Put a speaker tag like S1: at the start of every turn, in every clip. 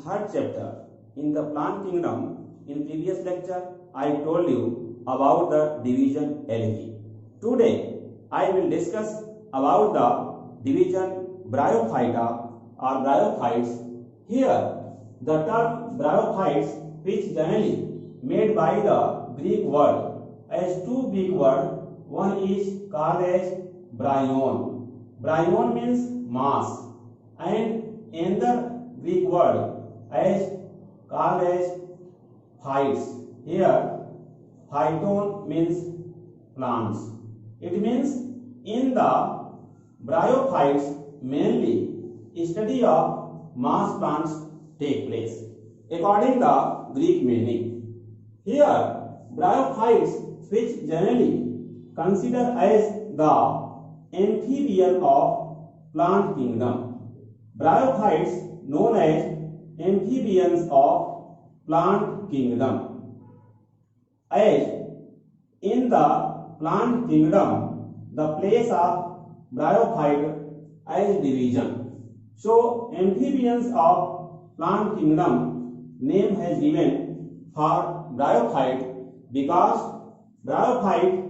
S1: third chapter in the plant kingdom. In previous lecture, I told you about the division Algae. Today, I will discuss about the division Bryophyta or Bryophytes. Here, the term Bryophytes, which generally made by the Greek word as two big words. One is called as bryon. Bryon means mass, and another Greek word as called as phytes. Here, phyton means plants. It means in the bryophytes mainly study of mass plants take place according the Greek meaning. Here, bryophytes, which generally considered as the amphibian of plant kingdom. Bryophytes known as amphibians of plant kingdom. As in the plant kingdom, the place of bryophyte as division. So, amphibians of plant kingdom name has given for bryophyte because bryophyte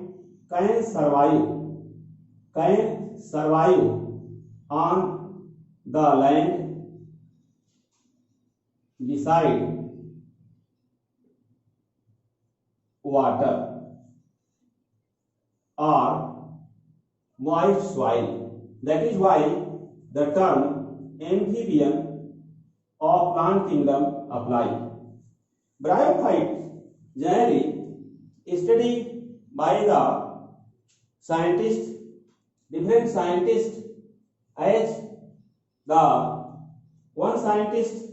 S1: can survive on the land beside water or moist soil. That is why the term amphibian of plant kingdom apply. Bryophyte generally studied by the scientists, different scientists, as the one scientist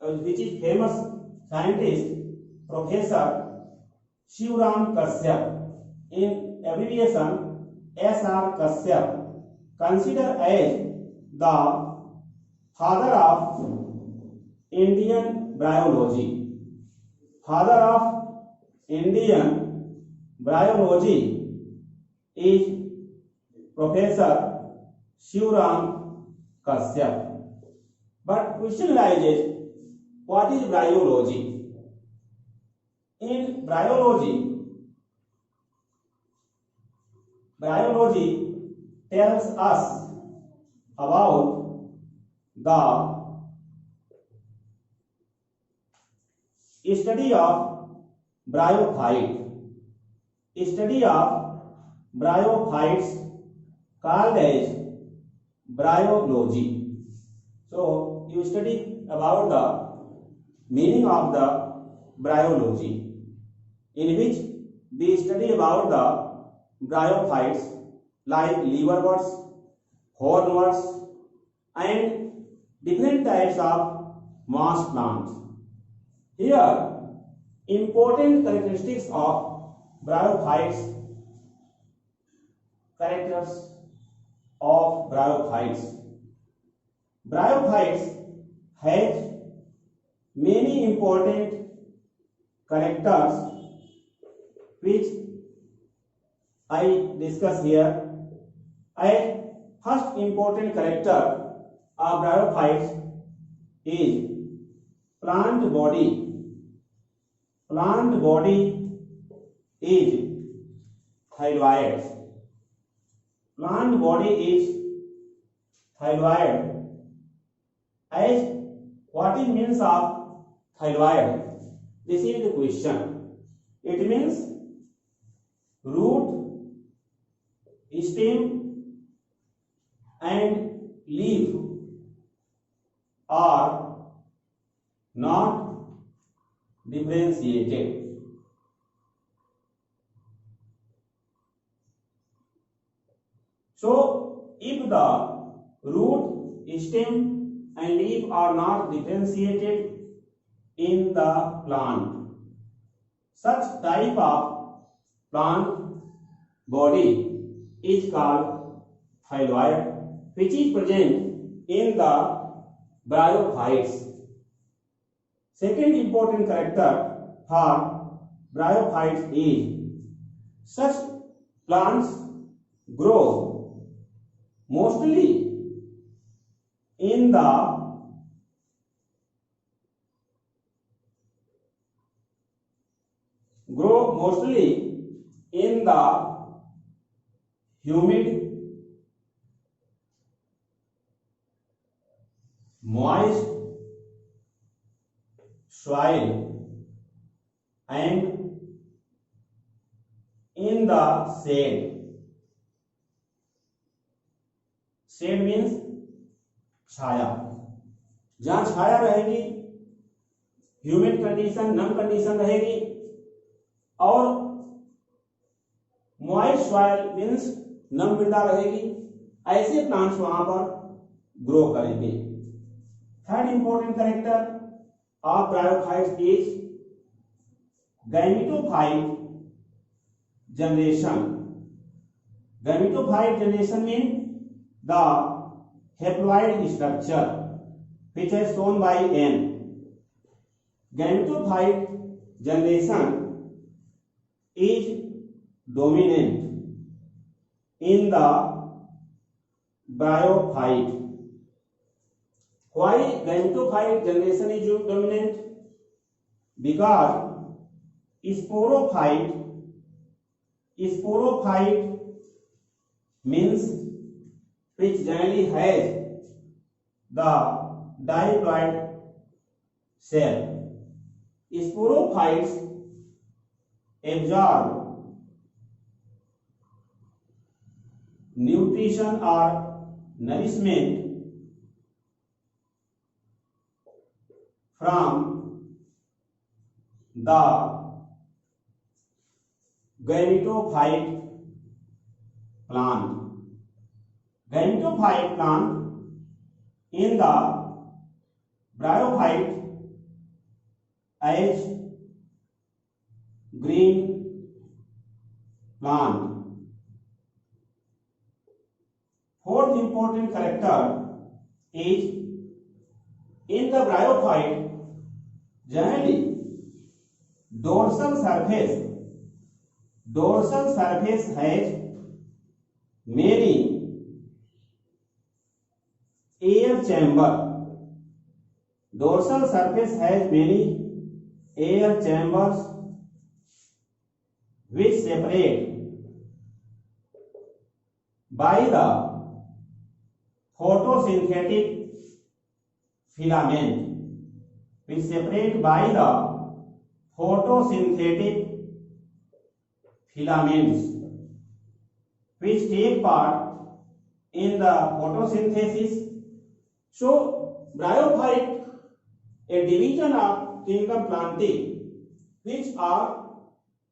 S1: which is famous scientist, Professor Shivram Kashyap, in abbreviation SR Kashyap, considered as the father of Indian bryology. Father of Indian bryology is Professor Shivram Kashyap. But question arises, what is bryology? In bryology tells us about the study of bryophytes called as bryology. So, you study about the meaning of the bryology, in which we study about the bryophytes like liverworts, hornworts, and different types of mass plants. Here, important characteristics of bryophytes. Characters of bryophytes. Bryophytes have many important characters which I discuss here. And first important character of bryophytes is plant body. Plant body is thyroid. Plant body is thyroid. As what is means of thyroid? This is the question. It means root, stem, and leaf are not differentiated. So, if the root, stem, and leaf are not differentiated in the plant, such type of plant body is called thyroid, which is present in the bryophytes. Second important character for bryophytes is such plants grow mostly in the grow mostly in the humid, moist soil and in the shade. Shade means छाया, जहां छाया रहेगी, humid condition, नम condition रहेगी, और moist soil means नम मृदा रहेगी, ऐसे plants वहां पर grow करेंगे। Third important character of bryophytes is gametophyte generation. Gametophyte generation mean the haploid structure which is shown by N. Gametophyte generation is dominant in the bryophyte. Why gametophyte generation is dominant? Because sporophyte means which generally has the diploid cell. Sporophytes absorb nutrition or nourishment from the gametophyte plant. Gametophyte plant in the bryophyte as green plant. Fourth important character is in the bryophyte generally dorsal surface has many air chamber. Dorsal surface has many air chambers which separate by the photosynthetic filament, which separate by the photosynthetic filaments which take part in the photosynthesis. So bryophyte, a division of kingdom Plantae which are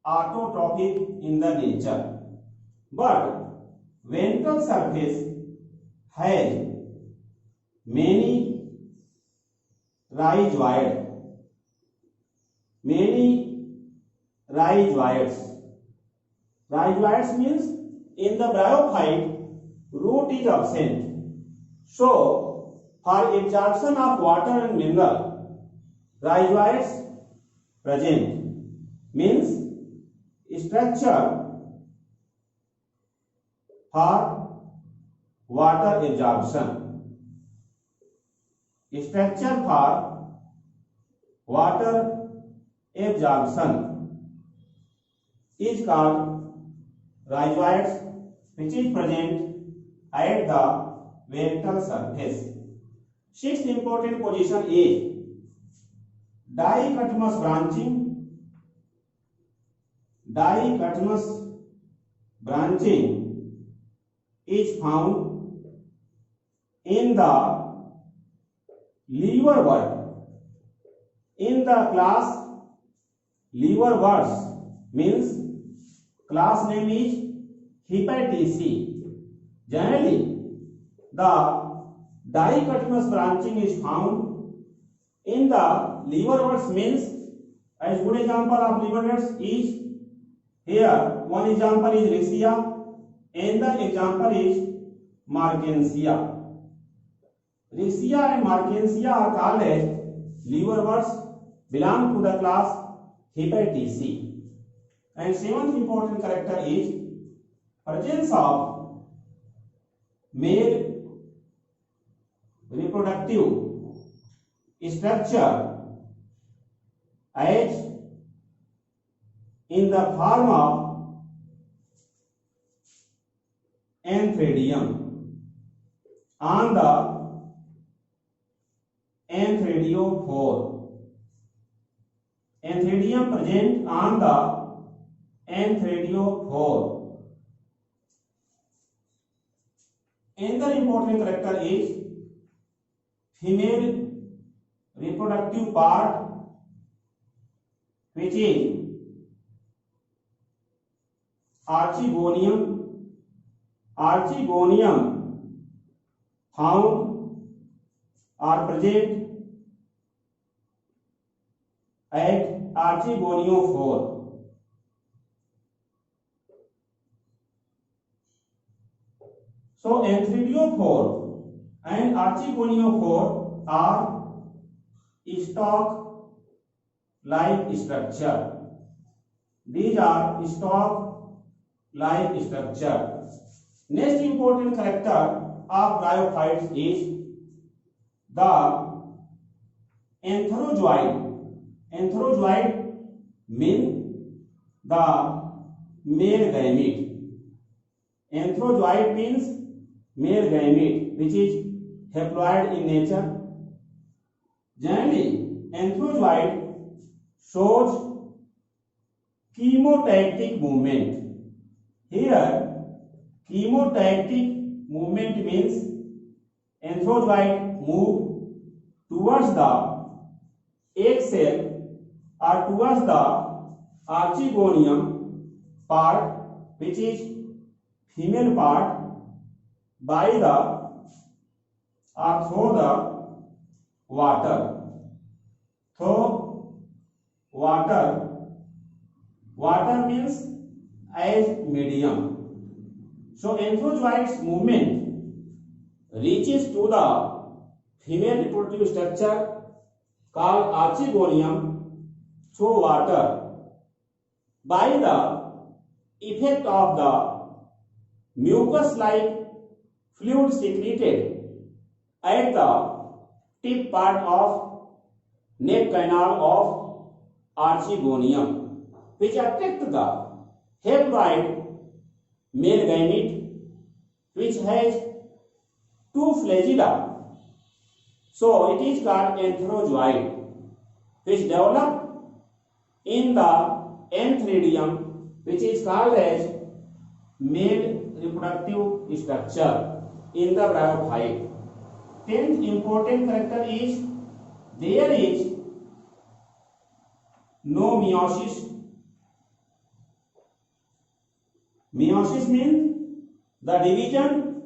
S1: autotrophic in the nature, but ventral surface has many rhizoids. Rhizoids means in the bryophyte root is absent, so for absorption of water and mineral, rhizoids present, means structure for water absorption. Structure for water absorption is called rhizoids, which is present at the ventral surface. Sixth important position is dichotomous branching. Dichotomous branching is found in the liverwort. In the class liverworts, means class name is Hypatiaceae. Generally, the dichotomous branching is found in the liverworts, means as good example of liverworts is here. One example is Riccia and the example is Markensia. Riccia and Markensia are called as liverworts, belong to the class Hypatiaceae. And seventh important character is presence of male reproductive structure as in the form of antheridium on the antherdiophore. Antheridium present on the antherdiophore. Another important character is female reproductive part, which is archegonium. Archegonium found or present at archegoniophore. So antherdiophore and archegoniophore are stalk-like structure. These are stalk-like structure. Next important character of bryophytes is the antherozoid. Antherozoid means the male gamete. Antherozoid means male gamete, which is haploid in nature. Generally, antherozoid shows chemotactic movement. Here, chemotactic movement means antherozoid move towards the egg cell or towards the archegonium part, which is female part, by the or through the water. Through water. Water means as medium. So antherozoid's movement reaches to the female reproductive structure called archegonium through water by the effect of the mucus-like fluid secreted at the tip part of neck canal of archegonium, which attract the haploid male gamete, which has two flagella. So it is called antherozoid, which develop in the antheridium, which is called as male reproductive structure in the bryophyte. 10th important character is there is no meiosis. Meiosis means the division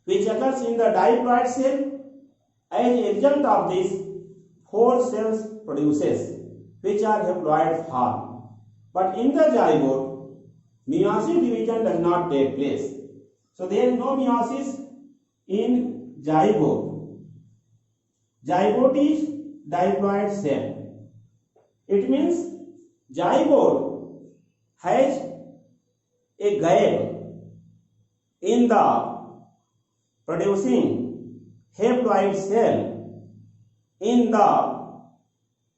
S1: which occurs in the diploid cell. As a result of this, 4 cells produces, which are haploid form. But in the zygote, meiosis division does not take place. So there is no meiosis in zygote. Zygote is diploid cell. It means zygote has a gap in the producing haploid cell in the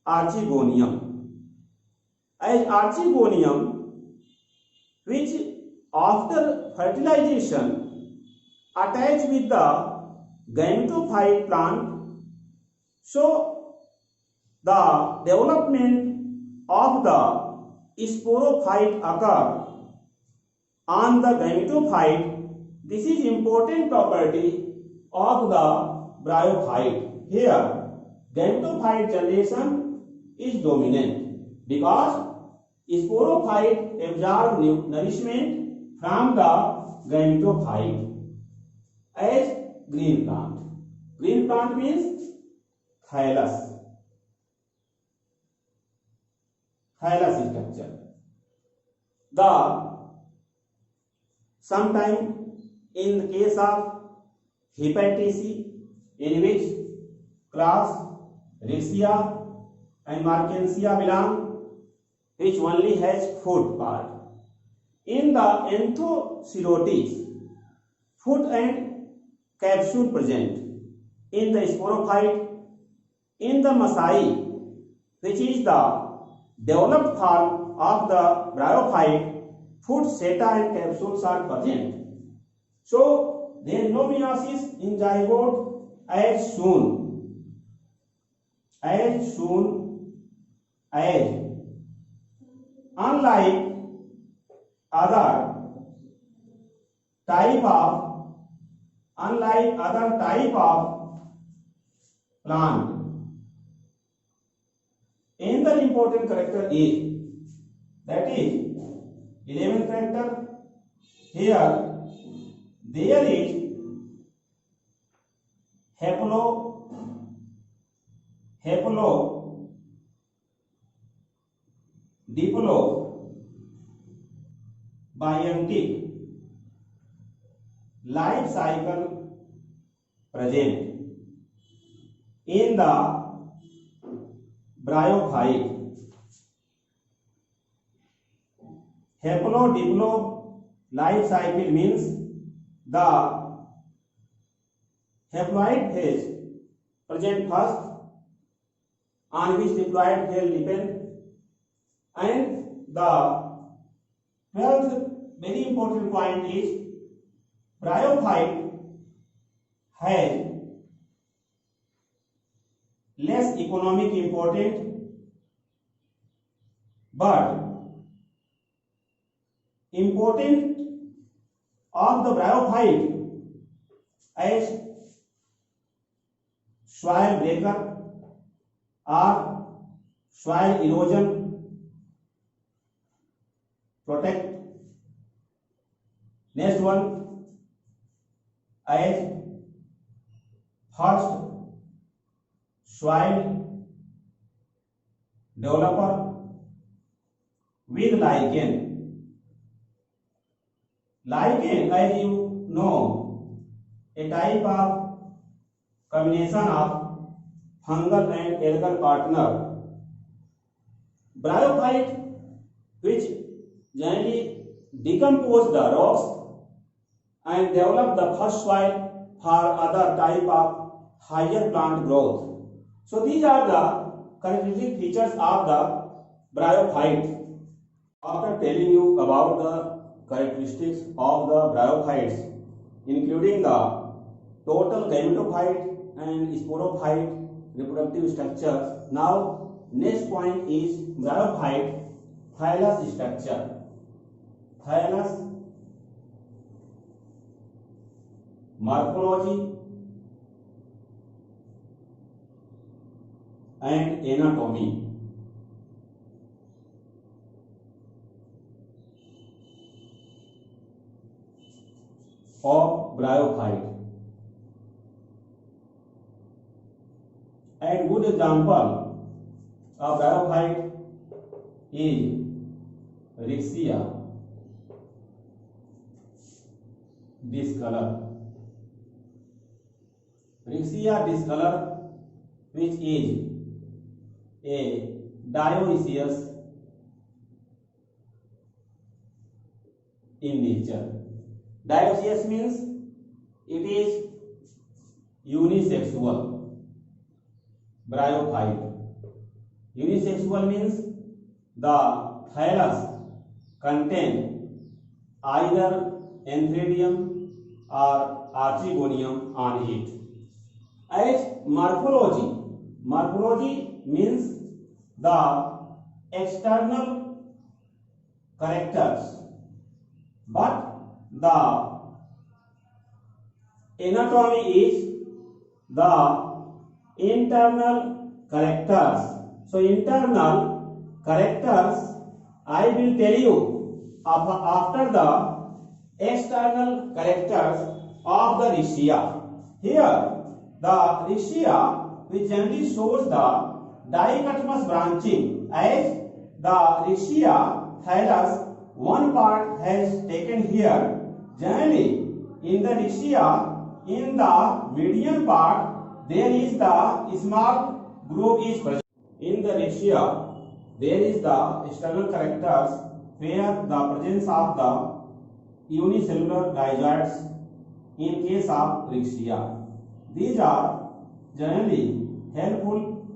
S1: archegonium. As archegonium, which after fertilization attach with the gametophyte plant, so the development of the sporophyte occur on the gametophyte. This is important property of the bryophyte. Here, gametophyte generation is dominant because sporophyte absorb nourishment from the gametophyte as green plant. Green plant means thallus. Thallus structure. The sometime in the case of hepatitis C, in which class Riccia and Markensia belong, which only has foot part. In the Anthocerotes, foot and capsule present. In the sporophyte, in the Massai, which is the developed form of the bryophyte, food seta and capsules are present. So there is no meiosis in zygote as soon as unlike other type of plant. Another important character is, that is 11th character. Here there is diplobiontic life cycle present in the bryophyte. Haplodiplo life cycle means the haploid phase present first, on which diploid phase depend, and the 12th very important point is bryophyte has less economic important but important of the bryophyte as soil breaker or soil erosion protect. Next one, as first soil developer with lichen. Lichen, as you know, a type of combination of fungal and algal partner. Bryophyte, which generally decompose the rocks and develop the first soil for other type of higher plant growth. So these are the characteristic features of the bryophyte. After telling you about the characteristics of the bryophytes, including the total gametophyte and sporophyte reproductive structure, now next point is bryophyte thallus structure. Thallus, morphology and anatomy. Of bryophyte, and good example of bryophyte is Rixia discolor. Rixia discolor, which is a dioecious in nature. Dioecious means it is unisexual bryophyte. Unisexual means the thallus contain either Antheridium or Archegonium on it. As morphology means the external characters, but the anatomy is the internal characters. So internal characters I will tell you after the external characters of the Rixia. Here the Rixia, which generally shows the dichotomous branching, as the Rixia thallus, one part has taken here. Generally in the Rixia, in the median part there is the small groove is present. In the Rixia there is the external characters where the presence of the unicellular dizoids in case of Rixia. These are generally helpful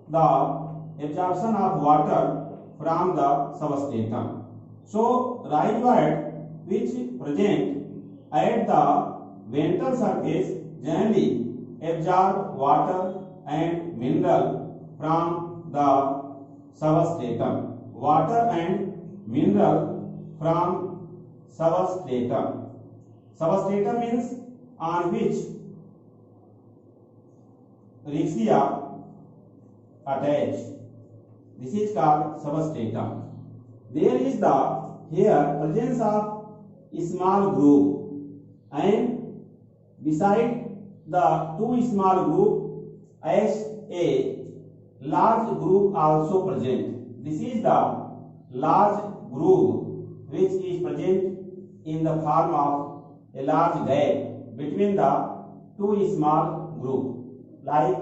S1: the absorption of water from the substratum. So rhizoid which present at the ventral surface generally absorb water and mineral from the substratum. Water and mineral from substratum. Substratum means on which rhexia attach. This is called substratum. There is the here presence of small groove, and beside the two small groove as a large groove also present. This is the large groove which is present in the form of a large gap between the two small groove. Like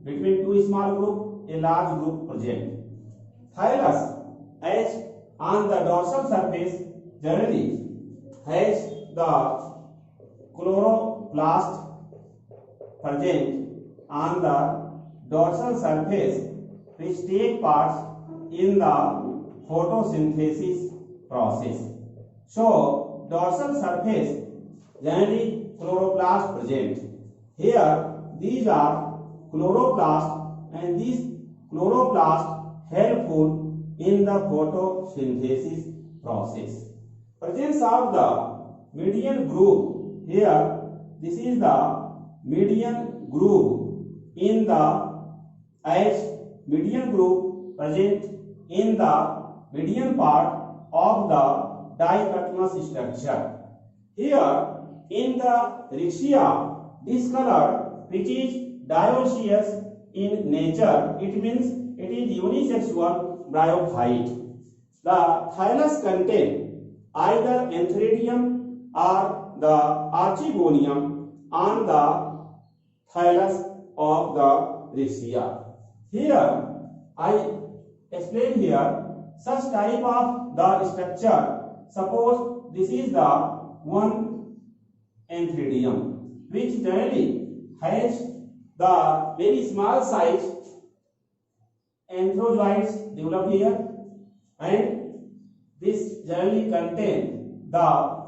S1: between two small group, a large group present. Thylus, as on the dorsal surface, generally has the chloroplast present on the dorsal surface, which take part in the photosynthesis process. So, dorsal surface generally chloroplast present. Here, these are chloroplast, and these chloroplast helpful in the photosynthesis process. Presence of the median groove. Here, this is the median groove in the as median groove present in the median part of the dichotomous structure. Here, in the rhexia, discolored, which is dioecious in nature, it means it is unisexual bryophyte. The thylus contain either Antheridium or the Archegonium on the thylus of the rhexia. Here, I explain here such type of the structure. Suppose this is the one Antheridium, which generally has the very small size anthrozoids develop here, and this generally contain the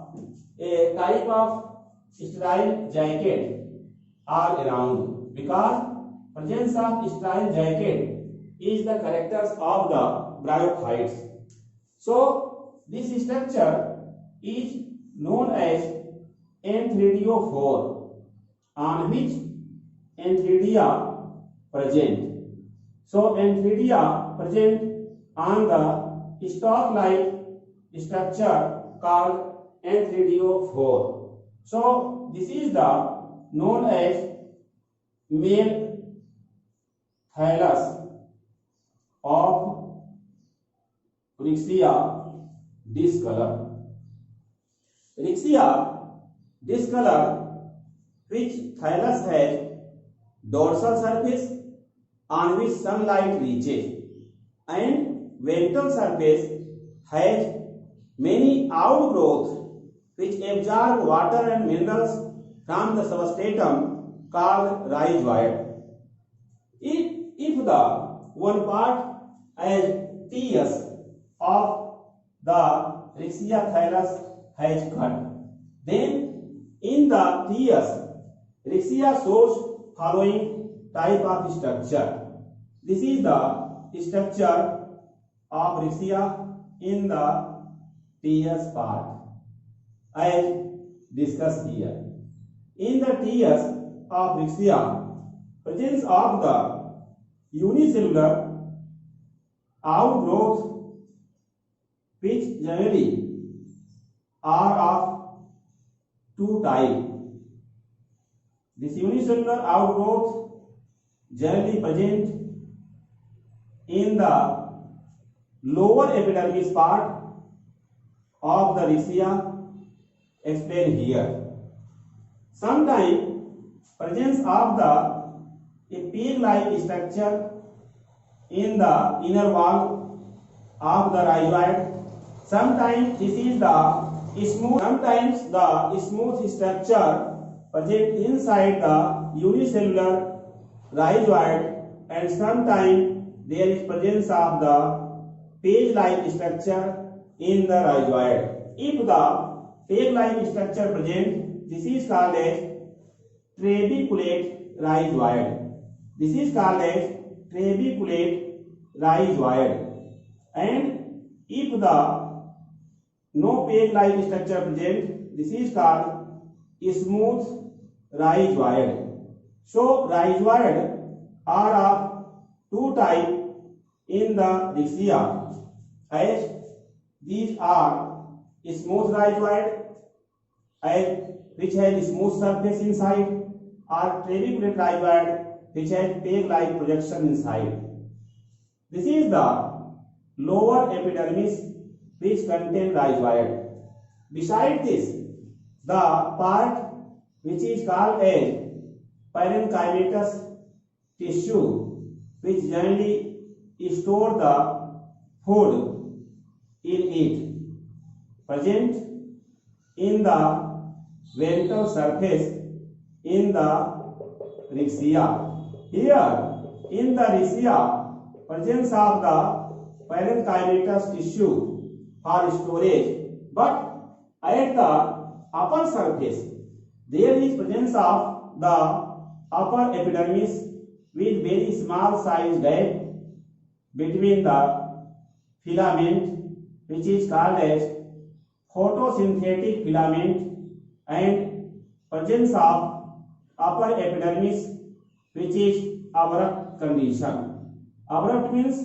S1: a type of sterile jacket all around, because presence of sterile jacket is the characters of the bryophytes. So this structure is known as anthridiophore, on which antheridia present. So antheridia present on the stalk-like structure called anthridiophore. So this is the known as male thylus of rhexia discolor. Rhexia discolor, which thylus has dorsal surface on which sunlight reaches, and ventral surface has many outgrowths which absorb water and minerals from the substratum called rhizoid. If the one part as TS of the rhexia thylus has cut, then in the TS rhexia shows following type of structure. This is the structure of rhexia in the TS part as discussed here. In the TS of rhexia, presence of the unicellular outgrowth, which generally are of two types. This unicellular outgrowth generally present in the lower epidermis part of the rhexia, explained here. Sometimes presence of the a peg-like structure in the inner wall of the rhizoid. Sometimes this is the smooth. Sometimes the smooth structure present inside the unicellular rhizoid, and sometimes there is presence of the page-like structure in the rhizoid. If the page-like structure present, this is called as trabeculate rhizoid. This is called as trabeculate rhizoid. And if the no page-like structure present, this is called smooth rhizoid. So rhizoid are of two types in the Rixia, as these are smooth rhizoid, which has smooth surface inside, or trabeculate rhizoid, which has peg-like projection inside. This is the lower epidermis which contain rhizoid. Beside this, the part which is called as parenchymatous tissue, which generally store the food in it, present in the ventral surface in the Rixia. Here in the Rixia, presence of the parenchymatous tissue for storage, but at the upper surface there is presence of the upper epidermis with very small size gap between the filament, which is called as photosynthetic filament, and presence of upper epidermis, which is abrupt condition. Abrupt means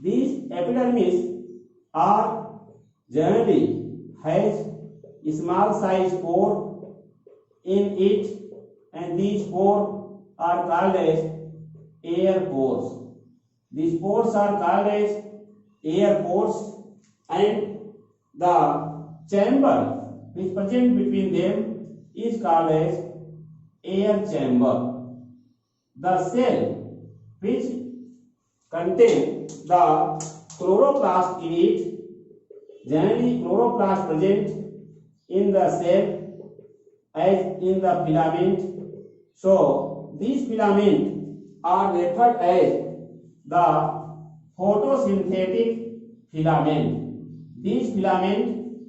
S1: these epidermis are generally has small size pore in it, and these pores are called as air pores. These pores are called as air pores, and the chamber which present between them is called as air chamber. The cell which contain the chloroplast in it, generally chloroplast present in the cell as in the filament. So these filament are referred as the photosynthetic filament. These filament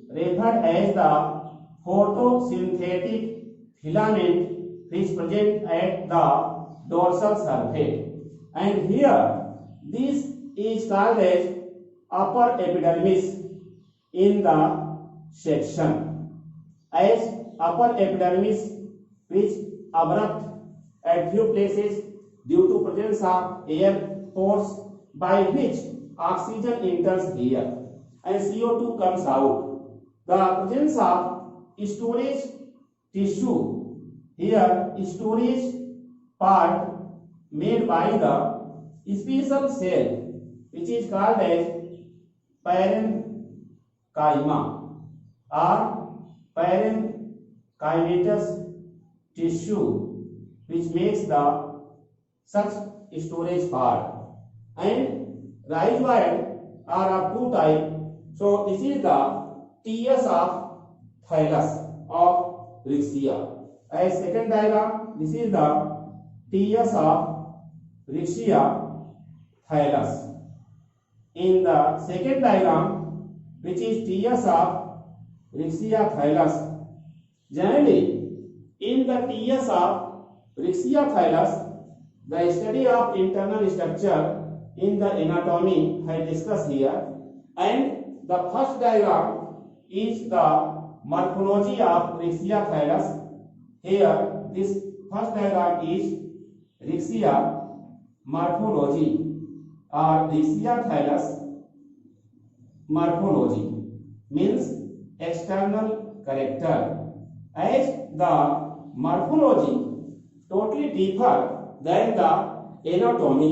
S1: referred as the photosynthetic filament which present at the dorsal surface. And here this is called as upper epidermis in the section, as upper epidermis which abrupt at few places due to presence of air pores by which oxygen enters here and CO2 comes out. The presence of storage tissue, here storage part made by the special cell which is called as parenchyma or parenchymatous tissue, which makes the such storage part. And rhizoid are of two types. So this is the TS of thallus of Rixia. As second diagram, this is the TS of Rixia thallus. In the second diagram, which is TS of Rixia thallus, generally in the TS of Rixia thallus, the study of internal structure in the anatomy I discussed here, and the first diagram is the morphology of Rixia thallus. Here this first diagram is Rixia morphology or Rixia thallus morphology, means external character, as the morphology totally differ than the anatomy.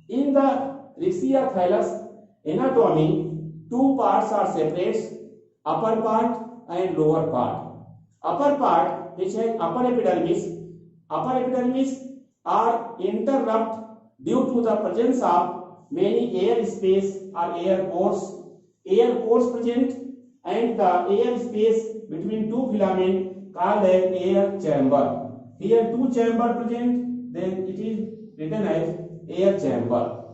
S1: In the Rixia thallus anatomy, two parts are separate, upper part and lower part. Upper part, which has upper epidermis are interrupted due to the presence of many air space or air pores present, and the air space between two filaments called as air chamber. Here two chamber present, then it is written as air chamber.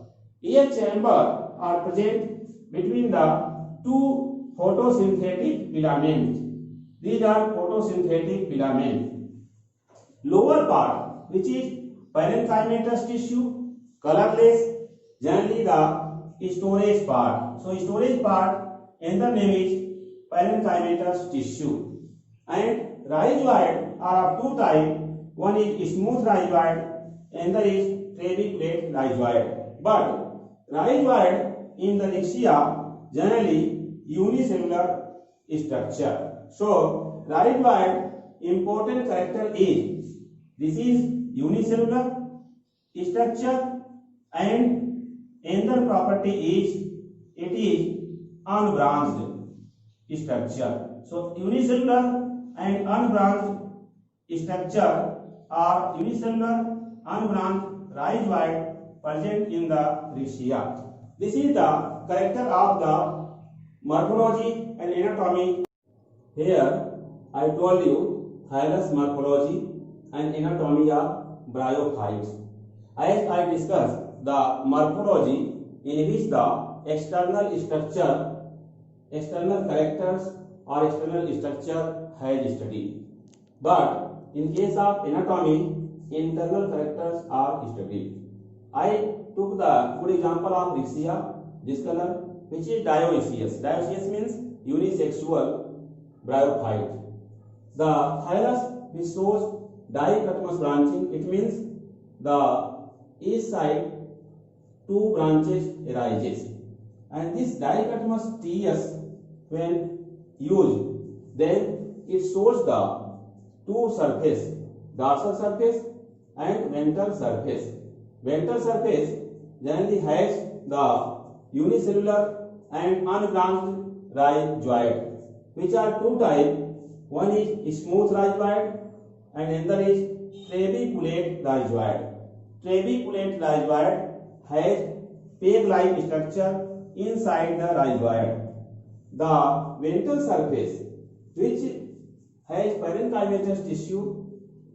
S1: Air chamber are present between the two photosynthetic filaments. These are photosynthetic filament. Lower part, which is parenchymatous tissue, colorless, generally the storage part. So storage part, another name is parenchymatous tissue. And rhizoid are of two types. One is smooth rhizoid, another is trabeculate rhizoid. But rhizoid in the Rixia generally unicellular structure. So rhizoid important character is this is unicellular structure, and another property is it is unbranched structure. So unicellular and unbranched structure are unicellular unbranched rhizoid present in the Rixia. This is the character of the morphology and anatomy. Here I told you thylus morphology and anatomy of bryophytes. As I discussed the morphology in which the external structure, external characters or external structure has studied. But in case of anatomy, internal characters are studied. I took the good example of Rixia, this color, which is dioecious. Dioecious means unisexual bryophyte. The thylus which shows dichotomous branching, it means the each side two branches arises, and this dichotomous TS when used, then it shows the two surface, dorsal surface and ventral surface. Ventral surface generally has the unicellular and unbranched rhizoid, which are two types. One is smooth rhizoid and another is trabeculate rhizoid. Trabeculate rhizoid has peg-like structure inside the rhizoid. The ventral surface, which has parenchymatous tissue,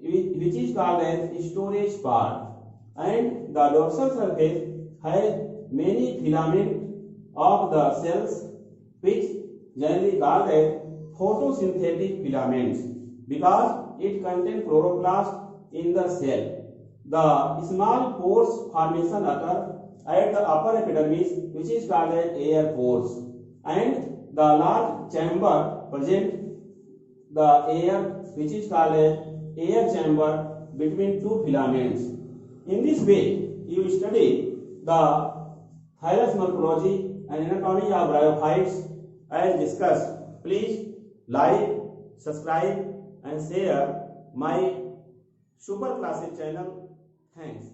S1: which is called as storage part, and the dorsal surface has many filaments of the cells, which generally called as photosynthetic filaments, because it contains chloroplast in the cell. The small pores formation occur at the upper epidermis, which is called as air pores, and the large chamber present the air, which is called as air chamber between two filaments. In this way, you study the thylus morphology and anatomy of bryophytes as discussed. Please like, subscribe and share my Super Classic channel. Thanks.